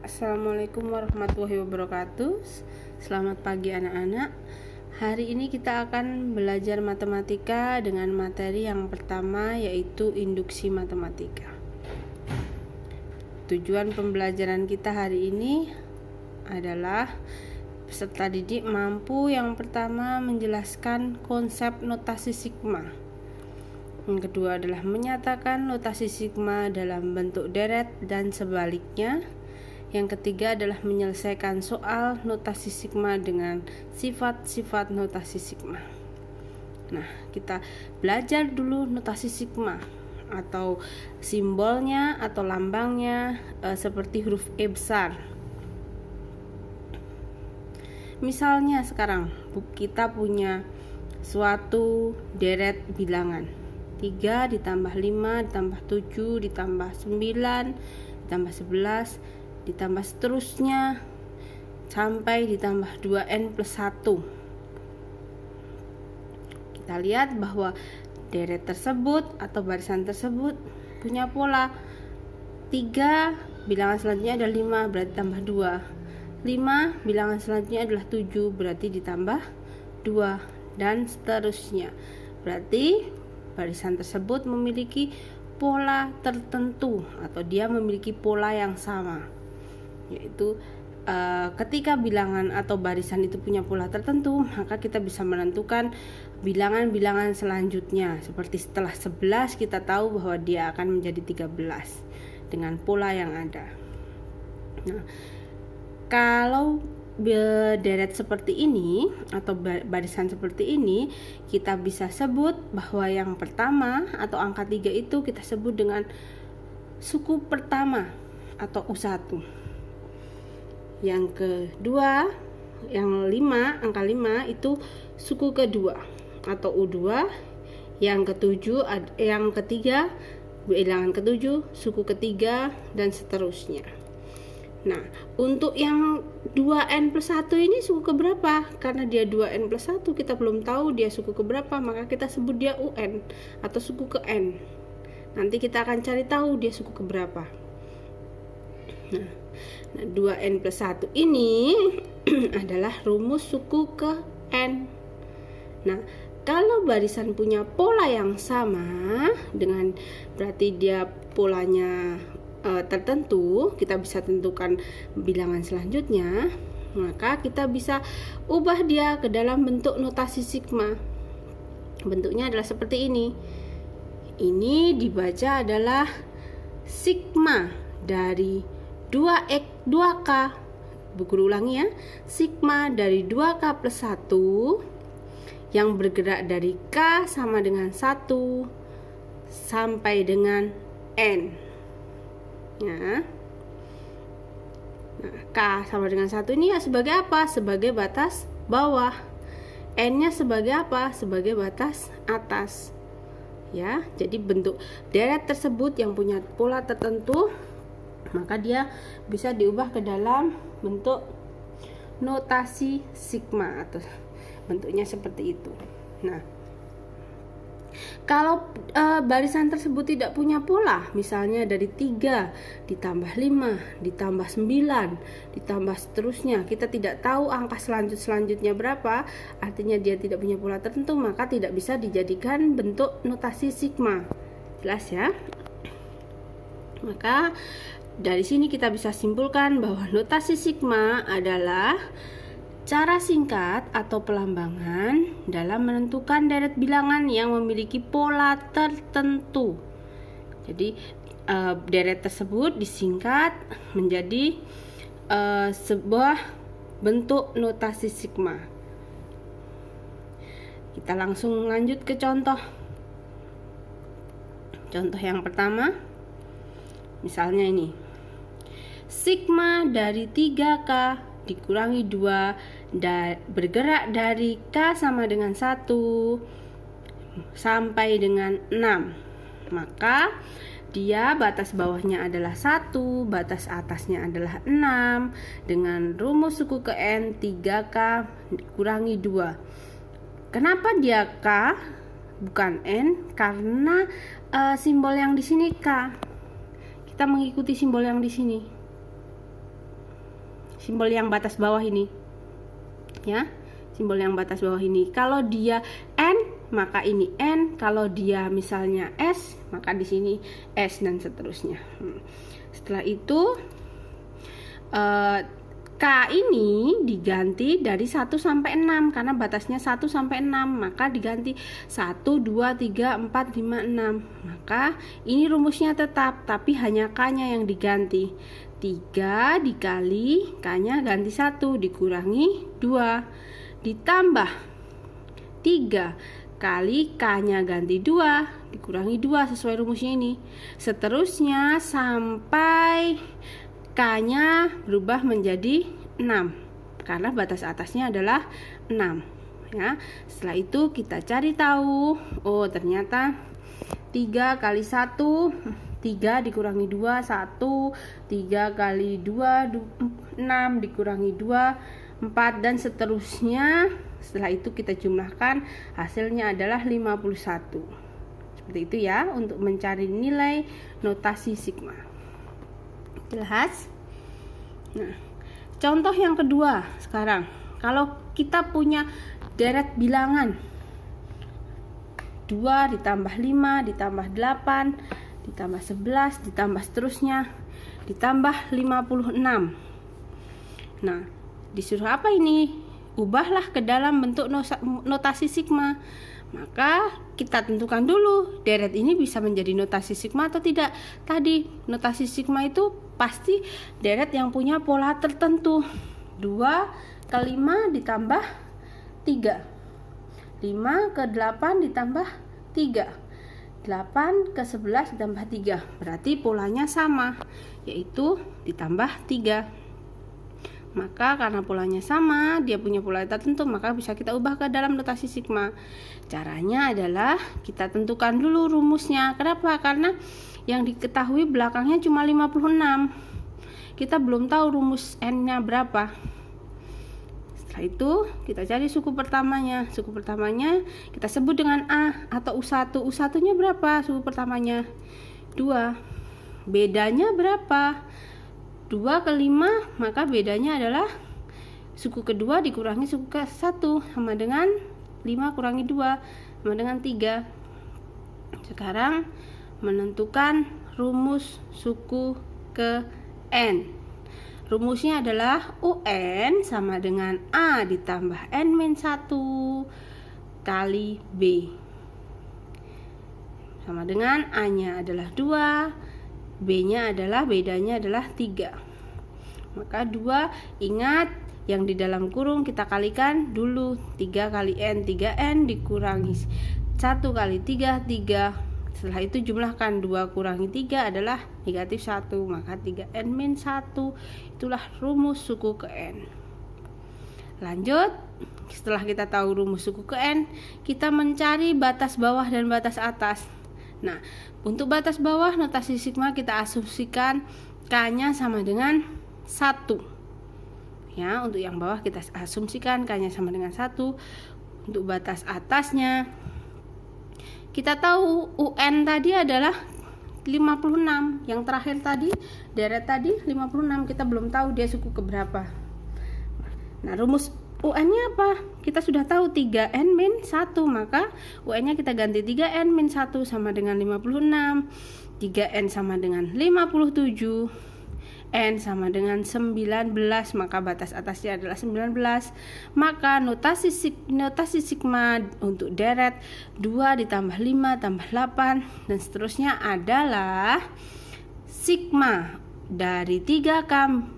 Assalamualaikum warahmatullahi wabarakatuh. Selamat pagi anak-anak. Hari ini kita akan belajar matematika dengan materi yang pertama, yaitu induksi matematika. Tujuan pembelajaran kita hari ini adalah peserta didik mampu yang pertama menjelaskan konsep notasi sigma. Yang kedua adalah menyatakan notasi sigma dalam bentuk deret dan sebaliknya. Yang ketiga adalah menyelesaikan soal notasi sigma dengan sifat-sifat notasi sigma. Nah, kita belajar dulu notasi sigma atau simbolnya atau lambangnya seperti huruf E besar. Misalnya sekarang kita punya suatu deret bilangan 3 ditambah 5 ditambah 7 ditambah 9 ditambah 11 ditambah seterusnya sampai ditambah 2n plus 1. Kita lihat bahwa deret tersebut atau barisan tersebut punya pola 3, bilangan selanjutnya adalah 5 berarti tambah 2, 5 bilangan selanjutnya adalah 7 berarti ditambah 2, dan seterusnya. Berarti barisan tersebut memiliki pola tertentu atau dia memiliki pola yang sama, yaitu ketika bilangan atau barisan itu punya pola tertentu, maka kita bisa menentukan bilangan-bilangan selanjutnya. Seperti setelah 11 kita tahu bahwa dia akan menjadi 13 dengan pola yang ada. Nah, kalau deret seperti ini atau barisan seperti ini, kita bisa sebut bahwa yang pertama atau angka 3 itu kita sebut dengan suku pertama atau U1. Yang kedua, yang 5, angka 5 itu suku kedua atau U2. Yang ketiga, bilangan ketujuh, suku ketiga, dan seterusnya. Nah, untuk yang 2n plus 1 ini suku keberapa? Karena dia 2n plus 1, kita belum tahu dia suku keberapa, maka kita sebut dia UN atau suku ke n. Nanti kita akan cari tahu dia suku keberapa. Nah, 2n plus 1 ini adalah rumus suku ke n. Nah, kalau barisan punya pola yang sama dengan berarti dia polanya tertentu, kita bisa tentukan bilangan selanjutnya, maka kita bisa ubah dia ke dalam bentuk notasi sigma. Bentuknya adalah seperti ini. Ini dibaca adalah sigma dari 2k. Guru ulangi ya. Sigma dari 2k plus 1 yang bergerak dari k sama dengan 1 sampai dengan n. Ya. Nah, K sama dengan 1 ini ya sebagai apa? Sebagai batas bawah. N-nya sebagai apa? Sebagai batas atas. Ya, jadi bentuk deret tersebut yang punya pola tertentu, maka dia bisa diubah ke dalam bentuk notasi sigma atau bentuknya seperti itu. Nah, kalau barisan tersebut tidak punya pola, misalnya dari 3 ditambah 5 ditambah 9 ditambah seterusnya, kita tidak tahu angka selanjutnya berapa, artinya dia tidak punya pola tertentu, maka tidak bisa dijadikan bentuk notasi sigma. Jelas ya? Maka dari sini kita bisa simpulkan bahwa notasi sigma adalah cara singkat atau pelambangan dalam menentukan deret bilangan yang memiliki pola tertentu. Jadi deret tersebut disingkat menjadi sebuah bentuk notasi sigma. Kita langsung lanjut ke contoh. Contoh yang pertama, misalnya ini. Sigma dari 3k dikurangi 2 dan bergerak dari k sama dengan 1 sampai dengan 6. Maka dia batas bawahnya adalah 1, batas atasnya adalah 6. Dengan rumus suku ke n, 3k dikurangi 2. Kenapa dia k bukan n? Karena simbol yang di sini k. Kita mengikuti simbol yang di sini. simbol yang batas bawah ini. Ya, simbol yang batas bawah ini. Kalau dia N, maka ini N. Kalau dia misalnya S, maka di sini S dan seterusnya. Setelah itu K ini diganti dari 1 sampai 6 karena batasnya 1 sampai 6, maka diganti 1 2 3 4 5 6. Maka ini rumusnya tetap, tapi hanya K-nya yang diganti. 3 dikali K-nya ganti 1 dikurangi 2 ditambah 3 kali K-nya ganti 2 dikurangi 2 sesuai rumusnya ini. Seterusnya sampai K-nya berubah menjadi 6 karena batas atasnya adalah 6 ya. Setelah itu kita cari tahu, oh ternyata 3 kali 1 3 dikurangi 2 1, 3 kali 2 6 dikurangi 2 4 dan seterusnya. Setelah itu kita jumlahkan, hasilnya adalah 51. Seperti itu ya untuk mencari nilai notasi sigma. Jelas? Nah, contoh yang kedua sekarang, kalau kita punya deret bilangan 2 ditambah 5 ditambah 8 ditambah 11 ditambah seterusnya ditambah 56. Nah, disuruh apa ini? Ubahlah ke dalam bentuk notasi sigma. Maka kita tentukan dulu deret ini bisa menjadi notasi sigma atau tidak. Tadi notasi sigma itu pasti deret yang punya pola tertentu. 2 ke 5 ditambah 3, 5 ke 8 ditambah 3, 8 ke 11 ditambah 3. Berarti polanya sama, yaitu ditambah 3. Maka karena polanya sama, dia punya pola tertentu, maka bisa kita ubah ke dalam notasi sigma. Caranya adalah kita tentukan dulu rumusnya. Kenapa? Karena yang diketahui belakangnya cuma 56. Kita belum tahu rumus N-nya berapa. Setelah itu kita cari suku pertamanya. Suku pertamanya kita sebut dengan A atau U1. U1-nya berapa suku pertamanya? 2. Bedanya berapa? 2 ke 5, maka bedanya adalah suku kedua dikurangi suku ke 1 sama dengan 5 kurangi 2 sama dengan 3. Sekarang menentukan rumus suku ke N. Rumusnya adalah UN sama dengan A ditambah N-1 kali B. Sama dengan A-nya adalah 2, B-nya adalah bedanya adalah 3. Maka 2, ingat yang di dalam kurung kita kalikan dulu. 3 kali N, 3N dikurangi 1 kali 3, 3. Setelah itu jumlahkan 2 kurangi 3 adalah negatif 1. Maka 3N-1 itulah rumus suku ke N. Lanjut, setelah kita tahu rumus suku ke N, kita mencari batas bawah dan batas atas. Nah, untuk batas bawah notasi sigma kita asumsikan K-nya sama dengan 1. Ya, untuk yang bawah kita asumsikan K-nya sama dengan 1. Untuk batas atasnya kita tahu UN tadi adalah 56. Yang terakhir tadi, deret tadi 56. Kita belum tahu dia suku keberapa. Nah, rumus UN-nya apa? Kita sudah tahu 3N-1, maka UN-nya kita ganti 3N-1 sama dengan 56, 3N sama dengan 57, N sama dengan 19, maka batas atasnya adalah 19. Maka notasi sigma untuk deret 2 ditambah 5 tambah 8 dan seterusnya adalah sigma dari 3K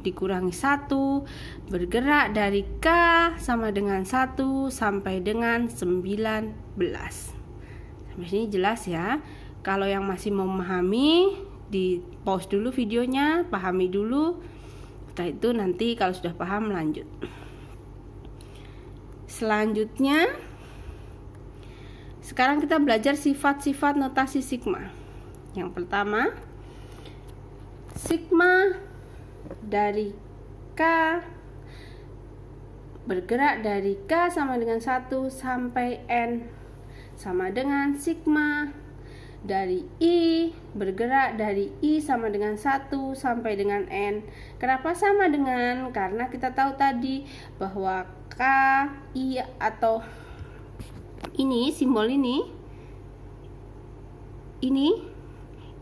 dikurangi 1 bergerak dari K sama dengan 1 sampai dengan 19. Sampai sini jelas ya. Kalau yang masih mau memahami, di pause dulu videonya, pahami dulu. Setelah itu nanti kalau sudah paham lanjut. Selanjutnya sekarang kita belajar sifat-sifat notasi sigma. Yang pertama, sigma dari K bergerak dari K sama dengan 1 sampai N sama dengan sigma dari I, bergerak dari I sama dengan 1 sampai dengan N. Kenapa sama dengan? Karena kita tahu tadi bahwa K, I atau ini, simbol ini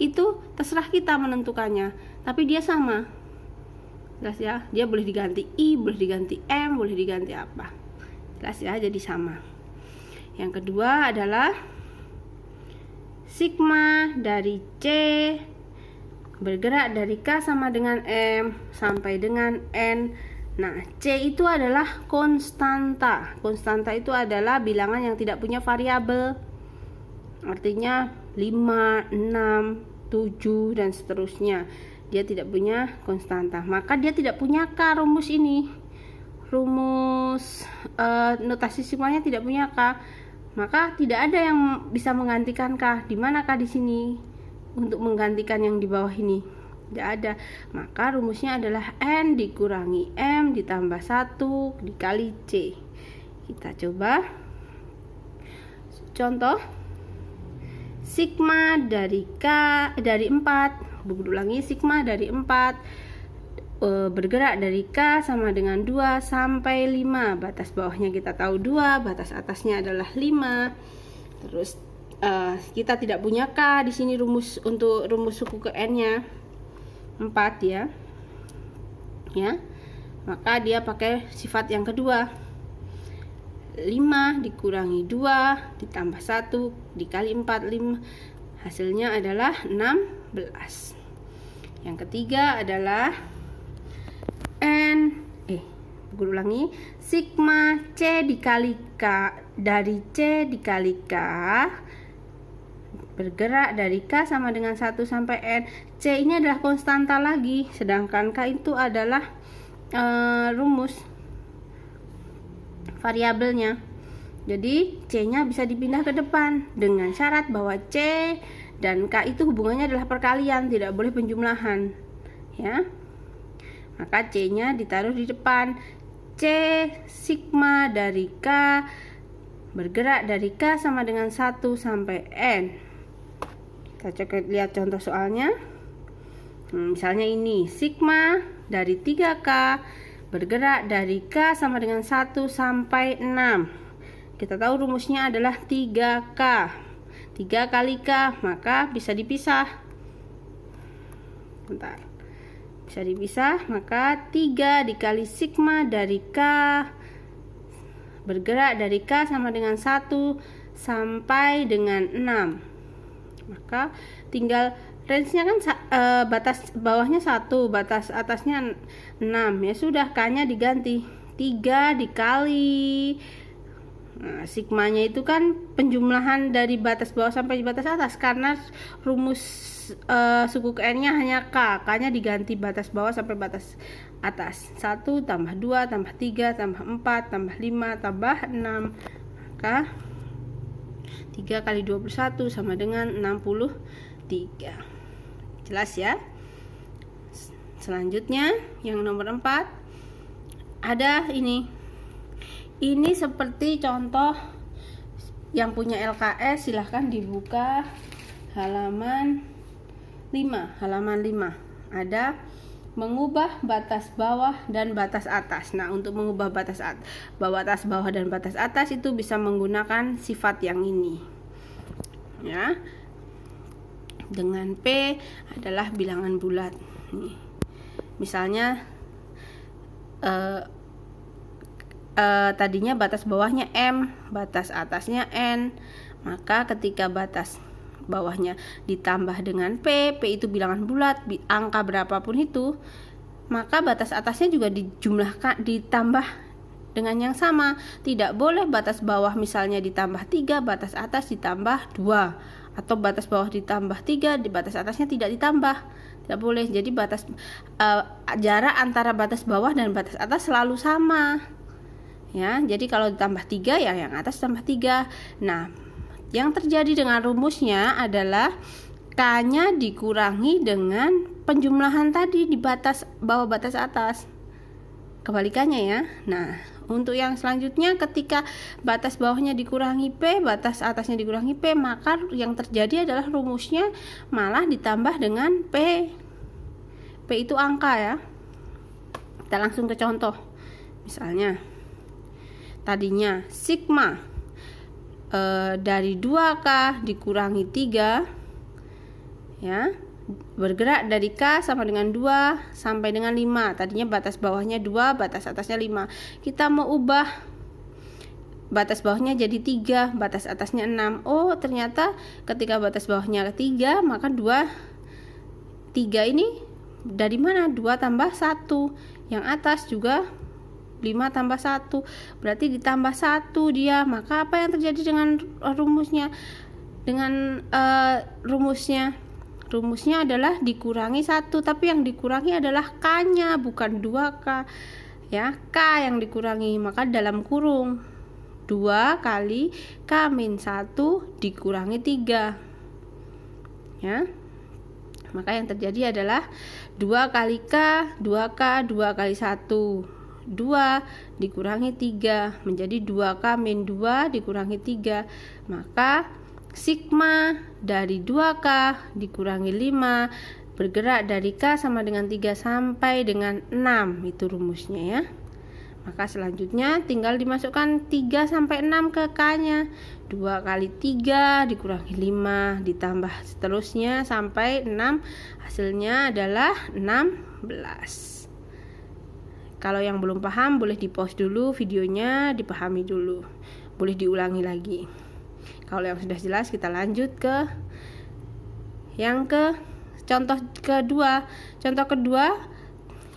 itu terserah kita menentukannya, tapi dia sama. Jelas ya, dia boleh diganti I, boleh diganti M, boleh diganti apa. Jelas ya, jadi sama. Yang kedua adalah sigma dari C, bergerak dari K sama dengan M sampai dengan N. Nah, C itu adalah konstanta. Konstanta itu adalah bilangan yang tidak punya variabel. Artinya 5, 6, 7 dan seterusnya. Dia tidak punya konstanta. Maka dia tidak punya K rumus ini. Rumus notasi sigmanya tidak punya K. Maka tidak ada yang bisa menggantikan K. Di mana K di sini untuk menggantikan yang di bawah ini? Tidak ada. Maka rumusnya adalah N dikurangi M ditambah 1 dikali C. Kita coba contoh. Sigma dari 4, ulangi, sigma dari 4 bergerak dari K sama dengan 2 sampai 5. Batas bawahnya kita tahu 2, batas atasnya adalah 5. Terus kita tidak punya K di sini untuk rumus suku ke N-nya 4 ya. Ya. Maka dia pakai sifat yang kedua. 5 dikurangi 2 ditambah 1 dikali 4, 5. Hasilnya adalah 16. Yang ketiga adalah ulangi, sigma C dikali K dari C dikali K, bergerak dari K sama dengan 1 sampai N. C ini adalah konstanta lagi, sedangkan K itu adalah rumus variabelnya. Jadi C nya bisa dipindah ke depan dengan syarat bahwa C dan K itu hubungannya adalah perkalian, tidak boleh penjumlahan ya. Maka C nya ditaruh di depan. C sigma dari K, bergerak dari K sama dengan 1 sampai N. Kita coba lihat contoh soalnya. Misalnya ini, sigma dari 3K, bergerak dari K sama dengan 1 sampai 6. Kita tahu rumusnya adalah 3K. 3 kali K, maka bisa dipisah. Bentar. Bisa dipisah, maka 3 dikali sigma dari K, bergerak dari K sama dengan 1 sampai dengan 6. Maka tinggal range-nya kan batas bawahnya 1, batas atasnya 6. Ya sudah, K-nya diganti 3 dikali sigmanya itu kan penjumlahan dari batas bawah sampai batas atas, karena rumus suku ke N-nya hanya K. K-nya diganti batas bawah sampai batas atas. 1 tambah 2 tambah 3 tambah 4 tambah 5 tambah 6. Maka 3 kali 21 sama dengan 63. Jelas ya? Selanjutnya yang nomor 4 ada ini. Ini seperti contoh yang punya LKS, silahkan dibuka halaman 5. Ada mengubah batas bawah dan batas atas. Nah, untuk mengubah batas bawah dan batas atas itu bisa menggunakan sifat yang ini. Ya. Dengan P adalah bilangan bulat. Nih. Misalnya tadinya batas bawahnya M, batas atasnya N, maka ketika batas bawahnya ditambah dengan P itu bilangan bulat, angka berapapun itu, maka batas atasnya juga dijumlahkan, ditambah dengan yang sama. Tidak boleh batas bawah misalnya ditambah 3, batas atas ditambah 2, atau batas bawah ditambah 3, di batas atasnya tidak ditambah. Tidak boleh. Jadi batas jarak antara batas bawah dan batas atas selalu sama. Ya, jadi kalau ditambah 3 ya yang atas tambah 3. Nah, yang terjadi dengan rumusnya adalah K-nya dikurangi dengan penjumlahan tadi di batas bawah batas atas. kebalikannya ya. Nah, untuk yang selanjutnya ketika batas bawahnya dikurangi P, batas atasnya dikurangi P, maka yang terjadi adalah rumusnya malah ditambah dengan P. P itu angka ya. Kita langsung ke contoh. Misalnya tadinya sigma dari 2K dikurangi 3 ya, bergerak dari K sama dengan 2 sampai dengan 5. Tadinya batas bawahnya 2, batas atasnya 5. Kita mau ubah batas bawahnya jadi 3, batas atasnya 6. Oh, ternyata ketika batas bawahnya 3, maka 3 ini dari mana? 2 tambah 1. Yang atas juga 5 tambah 1, berarti ditambah 1 dia. Maka apa yang terjadi dengan rumusnya? Dengan rumusnya adalah dikurangi 1, tapi yang dikurangi adalah K-nya, bukan 2K ya. K yang dikurangi, maka dalam kurung 2 kali K min 1 dikurangi 3 ya. Maka yang terjadi adalah 2 kali K, 2K, 2 kali 1, 2 dikurangi 3 menjadi 2K min 2 dikurangi 3. Maka sigma dari 2K dikurangi 5 bergerak dari K sama dengan 3 sampai dengan 6. Itu rumusnya ya. Maka selanjutnya tinggal dimasukkan 3 sampai 6 ke K-nya. 2 kali 3 dikurangi 5 ditambah seterusnya sampai 6. Hasilnya adalah 16. Kalau yang belum paham boleh di-pause dulu videonya, dipahami dulu. Boleh diulangi lagi. Kalau yang sudah jelas kita lanjut ke contoh kedua. Contoh kedua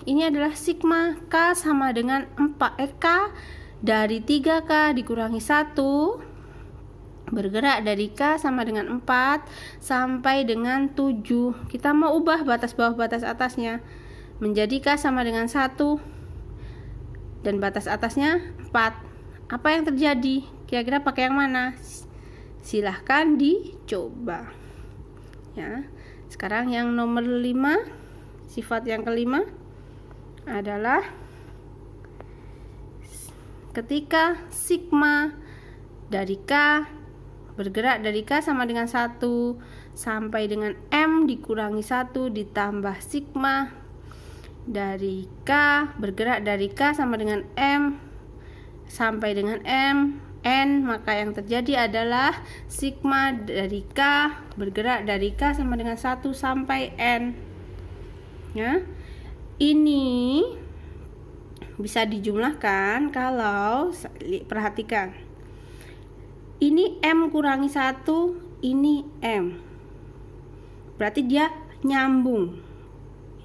ini adalah sigma K sama dengan 4 K dari 3K dikurangi 1 bergerak dari K sama dengan 4 sampai dengan 7. Kita mau ubah batas bawah batas atasnya menjadi K sama dengan 1 dan batas atasnya 4. Apa yang terjadi? Kira-kira pakai yang mana? Silahkan dicoba ya. Sekarang yang nomor 5, sifat yang kelima adalah ketika sigma dari K bergerak dari K sama dengan 1 sampai dengan M dikurangi 1 ditambah sigma dari K bergerak dari K sama dengan M sampai dengan N, maka yang terjadi adalah sigma dari K bergerak dari K sama dengan 1 sampai N ya. Ini bisa dijumlahkan kalau perhatikan. Ini M kurangi 1, ini M. Berarti dia nyambung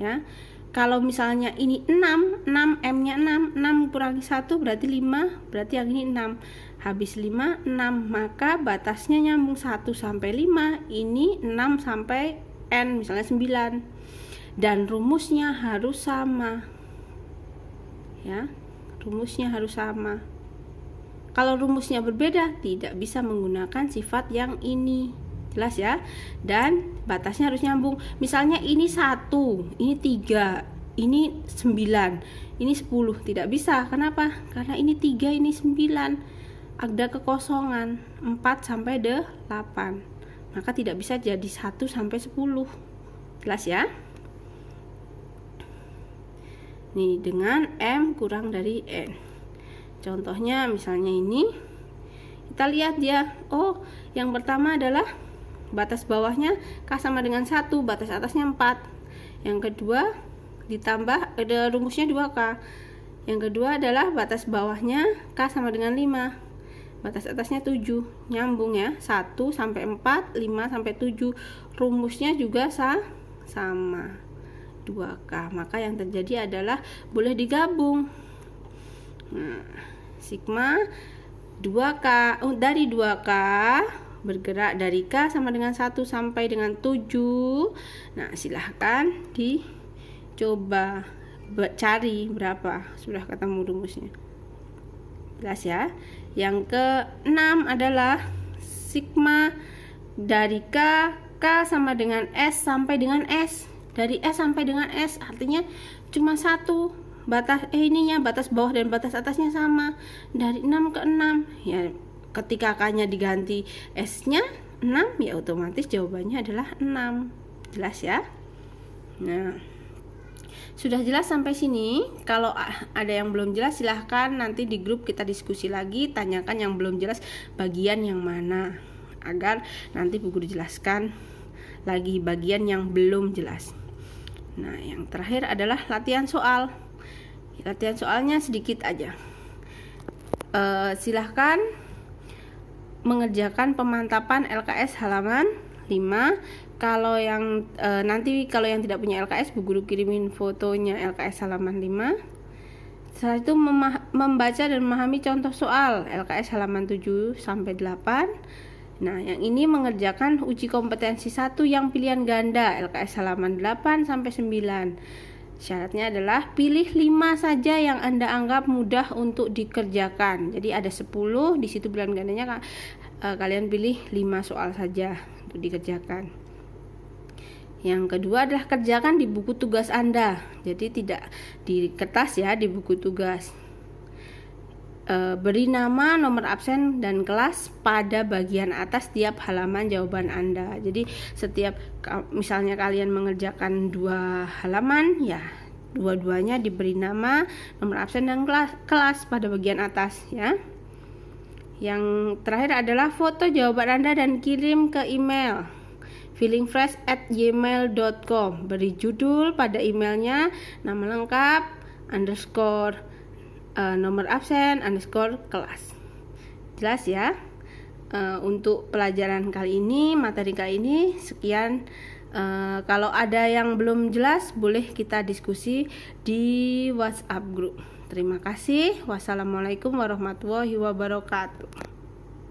ya. Kalau misalnya ini 6 M-nya 6 kurangi 1 berarti 5, berarti yang ini 6. Habis 5, 6, maka batasnya nyambung 1 sampai 5, ini 6 sampai N, misalnya 9. Dan rumusnya harus sama. Ya, rumusnya harus sama. Kalau rumusnya berbeda, tidak bisa menggunakan sifat yang ini. Jelas ya. Dan batasnya harus nyambung. Misalnya ini 1, ini 3, ini 9, ini 10. Tidak bisa. Kenapa? Karena ini 3, ini 9. Ada kekosongan 4 sampai 8. Maka tidak bisa jadi 1 sampai 10. Jelas ya? Nih, dengan M kurang dari N. Contohnya misalnya ini. Kita lihat dia. Oh, yang pertama adalah batas bawahnya K sama dengan 1, batas atasnya 4. Yang kedua ditambah ada rumusnya 2K. Yang kedua adalah batas bawahnya K sama dengan 5, batas atasnya 7. Nyambung ya, 1 sampai 4, 5 sampai 7. Rumusnya juga sama 2K. Maka yang terjadi adalah boleh digabung. Nah, sigma 2K dari 2K bergerak dari K sama dengan 1 sampai dengan 7. Nah, silahkan dicoba cari berapa sudah ketemu rumusnya. Jelas ya. Yang ke-6 adalah sigma dari K sama dengan S sampai dengan S. Dari S sampai dengan S artinya cuma 1, batas bawah dan batas atasnya sama, dari 6 ke 6. Ya, ketika K-nya diganti S-nya 6, ya otomatis jawabannya adalah 6. Jelas ya? Nah, sudah jelas sampai sini? Kalau ada yang belum jelas silahkan nanti di grup kita diskusi lagi, tanyakan yang belum jelas bagian yang mana, agar nanti Bu Guru jelaskan lagi bagian yang belum jelas. Nah, yang terakhir adalah latihan soal. Latihan soalnya sedikit aja. Silahkan mengerjakan pemantapan LKS halaman 5. Kalau yang kalau yang tidak punya LKS, Bu Guru kirimin fotonya LKS halaman 5. Setelah itu membaca dan memahami contoh soal LKS halaman 7 sampai 8. Nah, yang ini mengerjakan uji kompetensi 1 yang pilihan ganda LKS halaman 8 sampai 9. Syaratnya adalah pilih 5 saja yang Anda anggap mudah untuk dikerjakan. Jadi ada 10, di situ pilihan gandanya kalian pilih 5 soal saja untuk dikerjakan. Yang kedua adalah kerjakan di buku tugas Anda. Jadi tidak di kertas ya, di buku tugas. Beri nama, nomor absen, dan kelas pada bagian atas tiap halaman jawaban Anda. Jadi setiap misalnya kalian mengerjakan 2 halaman, ya dua-duanya diberi nama, nomor absen, dan kelas pada bagian atas ya. Yang terakhir adalah foto jawaban Anda dan kirim ke email feelingfresh@gmail.com. Beri judul pada emailnya, nama lengkap, underscore nomor absen, underscore kelas. Jelas ya? Untuk pelajaran kali ini, materi kali ini sekian. Kalau ada yang belum jelas, boleh kita diskusi di WhatsApp group. Terima kasih. Wassalamualaikum warahmatullahi wabarakatuh.